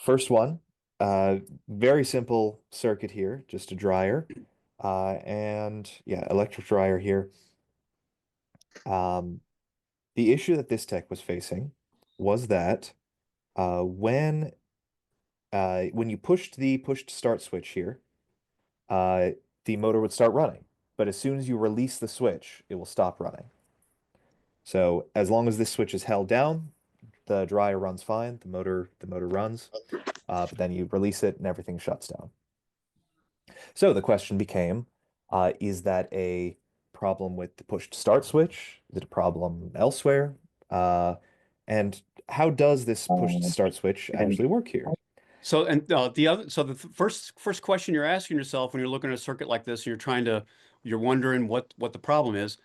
first one, very simple circuit here, just a dryer. And yeah, electric dryer here. Um, the issue that this tech was facing was that uh, when when you pushed the push to start switch here, uh, the motor would start running. But as soon as you release the switch, it will stop running. So as long as this switch is held down, the dryer runs fine, the motor runs, but then you release it and everything shuts down. So the question became, is that a problem with the push to start switch? Is it a problem elsewhere? Uh, and how does this push to start switch actually work here? So, and the first question you're asking yourself when you're looking at a circuit like this, and you're wondering what the problem is.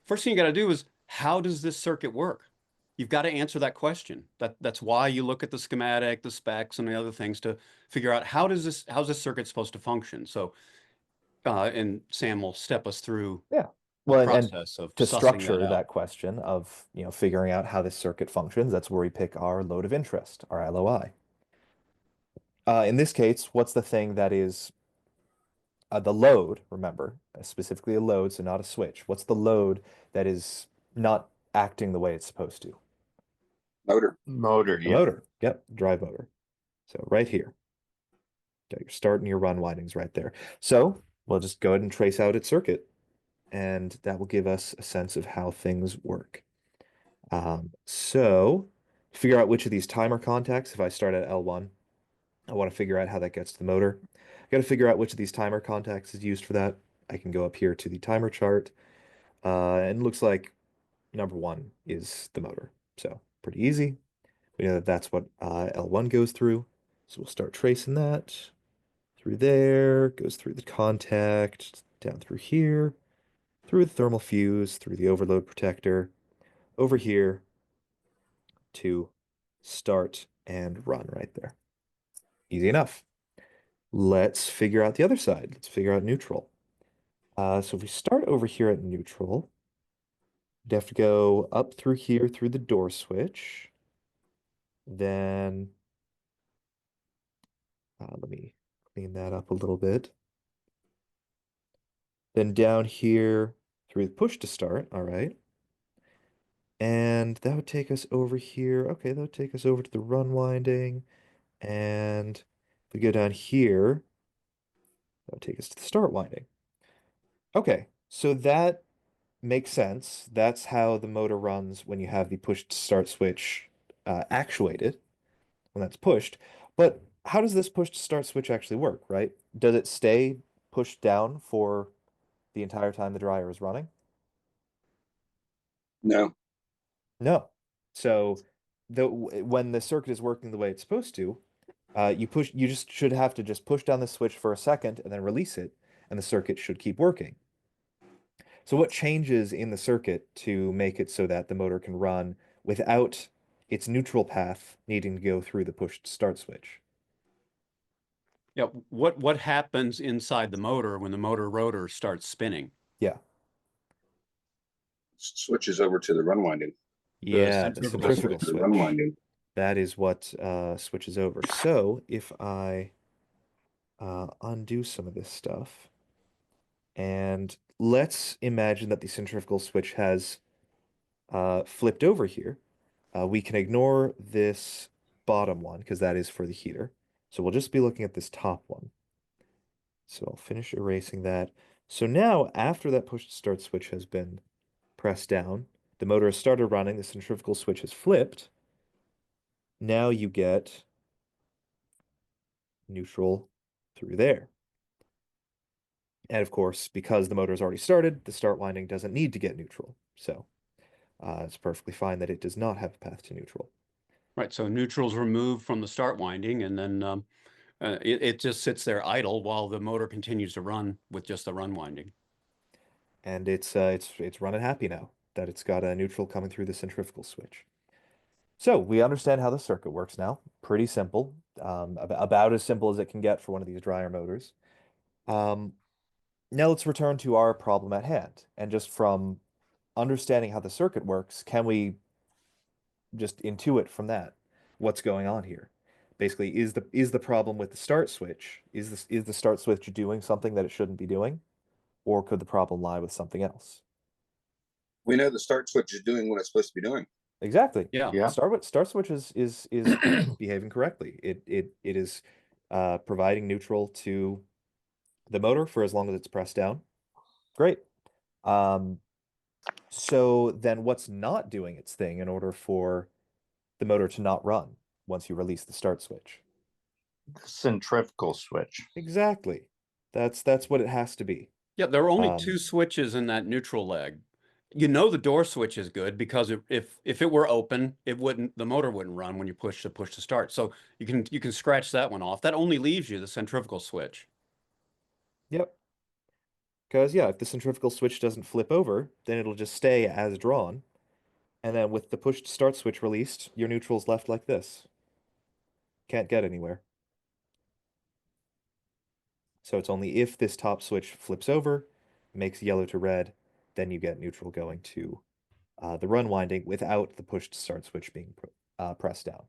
First thing you got to do is, how does this circuit work? You've got to answer that question. That's why you look at the schematic, the specs, and the other things to figure out how's this circuit supposed to function. So, and Sam will step us through Yeah. the Well, and process of to sussing that structure out. that question of, figuring out how this circuit functions, that's where we pick our load of interest, our LOI. In this case, what's the thing that is the load, remember, specifically a load, so not a switch. What's the load that is not acting the way it's supposed to? Motor. Motor, The yeah. motor. Yep, drive motor. So right here. Got your start and your run windings right there. So we'll just go ahead and trace out its circuit, and that will give us a sense of how things work. So figure out which of these timer contacts, if I start at L1, I want to figure out how that gets to the motor. I got to figure out which of these timer contacts is used for that. I can go up here to the timer chart, and it looks like number one is the motor. So pretty easy. We know that that's what L1 goes through. So we'll start tracing that through there, goes through the contact, down through here, through the thermal fuse, through the overload protector, over here to start and run right there. Easy enough. Let's figure out the other side. Let's figure out neutral. So if we start over here at neutral, we'd have to go up through here through the door switch. Then let me clean that up a little bit. Then down here through the push to start. All right. And that would take us over here. Okay, that would take us over to the run winding. And if we go down here, that would take us to the start winding. Okay, so that makes sense. That's how the motor runs when you have the push to start switch actuated, when that's pushed. But how does this push to start switch actually work, right? Does it stay pushed down for the entire time the dryer is running? No. No. So when the circuit is working the way it's supposed to, you just should have to just push down the switch for a second and then release it, and the circuit should keep working. So what changes in the circuit to make it so that the motor can run without its neutral path needing to go through the push start switch? Yeah, what happens inside the motor when the motor rotor starts spinning? Yeah. Switches over to the run winding. Yeah, the centrifugal centrifugal switch. The run switch. winding. That is what switches over. So if I undo some of this stuff, and let's imagine that the centrifugal switch has flipped over here. We can ignore this bottom one because that is for the heater. So we'll just be looking at this top one. So I'll finish erasing that. So now, after that push to start switch has been pressed down, the motor has started running, the centrifugal switch has flipped. Now you get neutral through there. And of course, because the motor has already started, the start winding doesn't need to get neutral. So it's perfectly fine that it does not have a path to neutral. Right, so neutral's removed from the start winding, and then it just sits there idle while the motor continues to run with just the run winding. And it's running happy now that it's got a neutral coming through the centrifugal switch. So we understand how the circuit works now. Pretty simple, about as simple as it can get for one of these dryer motors. Um, Now let's return to our problem at hand. And just from understanding how the circuit works, can we just intuit from that what's going on here? Basically, is the problem with the start switch? Is the start switch doing something that it shouldn't be doing? Or could the problem lie with something else? We know the start switch is doing what it's supposed to be doing. Exactly. Yeah. Yeah. Start switch is behaving correctly. It is providing neutral to the motor for as long as it's pressed down. Great. So then what's not doing its thing in order for the motor to not run once you release the start switch? Centrifugal switch. Exactly. That's what it has to be. Yeah, there are only Um, two switches in that neutral leg. You know the door switch is good because if it were open, the motor wouldn't run when you push to start. So you can scratch that one off. That only leaves you the centrifugal switch. Yep. Because yeah, if the centrifugal switch doesn't flip over, then it'll just stay as drawn. And then with the push to start switch released, your neutral's left like this. Can't get anywhere. So it's only if this top switch flips over, makes yellow to red, then you get neutral going to the run winding without the push to start switch being pressed down.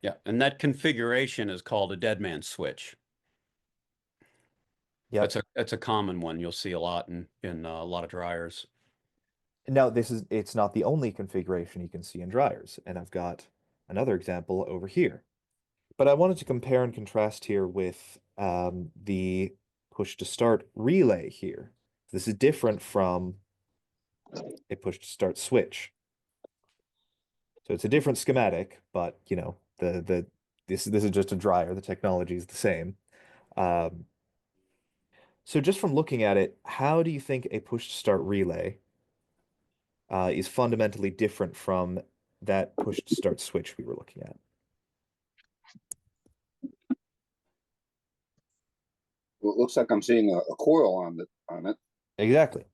Yeah, and that configuration is called a dead man switch. Yep. That's a common one you'll see a lot in a lot of dryers. Now it's not the only configuration you can see in dryers, and I've got another example over here. But I wanted to compare and contrast here with the push to start relay here. This is different from a push to start switch. So it's a different schematic, but you know, this is just a dryer. The technology is the same. Um, so just from looking at it, how do you think a push to start relay is fundamentally different from that push to start switch we were looking at? Well, it looks like I'm seeing a coil on it. Exactly.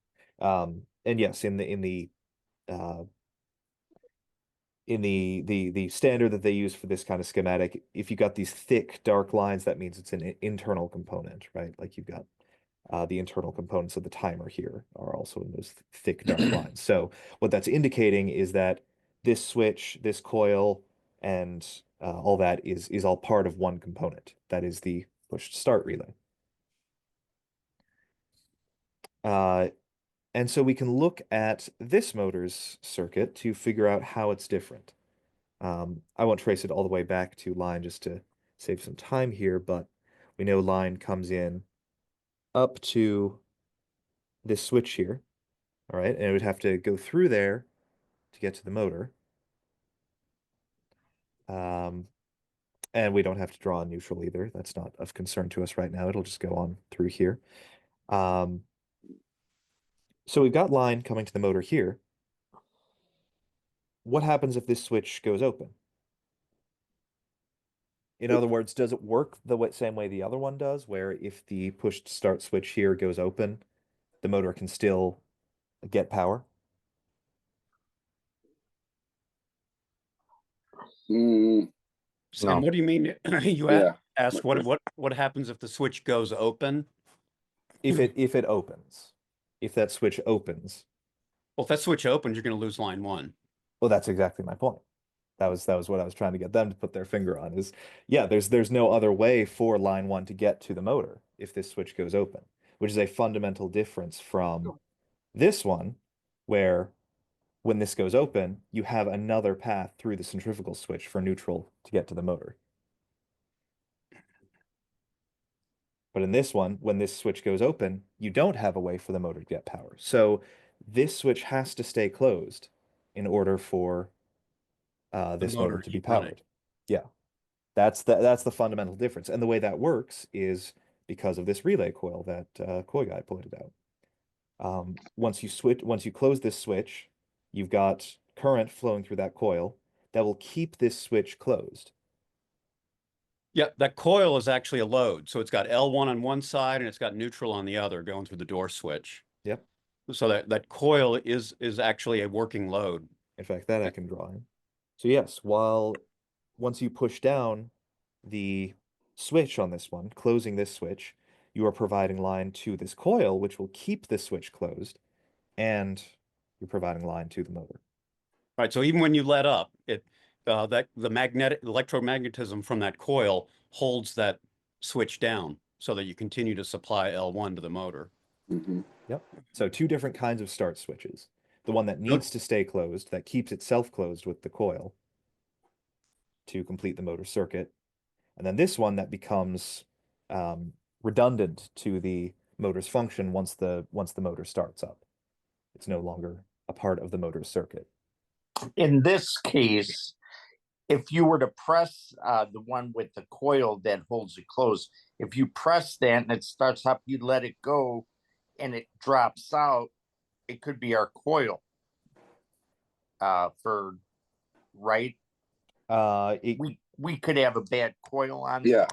And yes, uh, in the standard that they use for this kind of schematic, if you got these thick dark lines, that means it's an internal component, right? Like you've got the internal components of the timer here are also in those thick dark lines. So what that's indicating is that this switch, this coil, and all that is all part of one component. That is the push to start relay. And so we can look at this motor's circuit to figure out how it's different. I won't trace it all the way back to line just to save some time here, but we know line comes in up to this switch here, all right? And it would have to go through there to get to the motor. And we don't have to draw a neutral either. That's not of concern to us right now. It'll just go on through here. So we've got line coming to the motor here. What happens if this switch goes open? In other words, does it work the same way the other one does, where if the push to start switch here goes open, the motor can still get power? Mm, Sam, No. what do you mean? You yeah. asked what happens if the switch goes open? If it opens, if that switch opens, Well, if that switch opens, you're going to lose line one. well, that's exactly my point. That was what I was trying to get them to put their finger on is, yeah, there's no other way for line one to get to the motor if this switch goes open, which is a fundamental difference from this one, where when this goes open, you have another path through the centrifugal switch for neutral to get to the motor. But in this one, when this switch goes open, you don't have a way for the motor to get power. So this switch has to stay closed in order for this motor to be keep running. powered. Yeah, that's the fundamental difference. And the way that works is because of this relay coil that Koi Guy pointed out. Once you close this switch, you've got current flowing through that coil that will keep this switch closed. Yeah, that coil is actually a load. So it's got L1 on one side and it's got neutral on the other going through the door switch. Yep. So that coil is actually a working load. In fact, that I can draw in. So yes, once you push down the switch on this one, closing this switch, you are providing line to this coil, which will keep the switch closed, and you're providing line to the motor. Right. So even when you let up, that the electromagnetism from that coil holds that switch down so that you continue to supply L1 to the motor. Mhm. Yep. So two different kinds of start switches. The one that needs to stay closed, that keeps itself closed with the coil to complete the motor circuit. And then this one that becomes redundant to the motor's function once the motor starts up. It's no longer a part of the motor circuit. In this case, if you were to press the one with the coil that holds it closed, if you press that and it starts up, you let it go and it drops out, it could be our coil. Right? We could have a bad coil on. Yeah.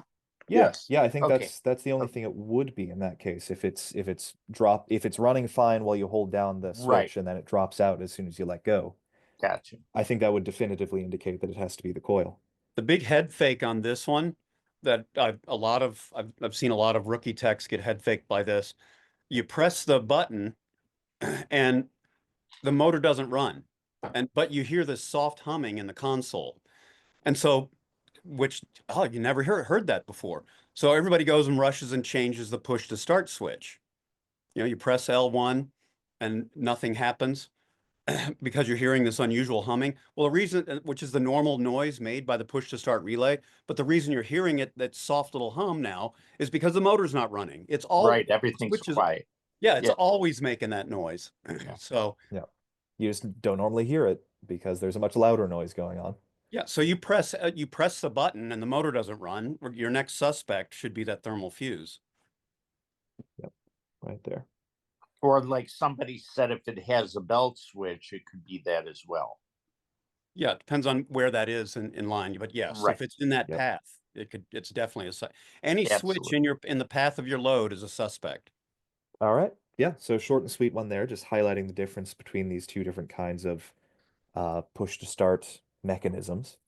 Yes. Yeah, I think Okay. that's the only thing it would be in that case. If it's running fine while you hold down the switch Right. and then it drops out as soon as you let go. Gotcha. I think that would definitively indicate that it has to be the coil. The big head fake on this one that I've seen a lot of rookie techs get head faked by this. You press the button and the motor doesn't run, but you hear this soft humming in the console. And so, you never heard that before. So everybody goes and rushes and changes the push to start switch. You press L1 and nothing happens because you're hearing this unusual humming. Well, the reason, which is the normal noise made by the push to start relay, but the reason you're hearing it, that soft little hum now, is because the motor's not running. It's all right. Everything's quiet. Yeah, it's always making that noise. So yeah, you just don't normally hear it because there's a much louder noise going on. yeah, so you press the button and the motor doesn't run. Your next suspect should be that thermal fuse. Yep, right there. Or like somebody said, if it has a belt switch, it could be that as well. Yeah, it depends on where that is in line. But yes, Right. if it's in that Yep. path, it's definitely any Absolutely. switch in the path of your load is a suspect. All right. Yeah, so short and sweet one there, just highlighting the difference between these two different kinds of push to start mechanisms.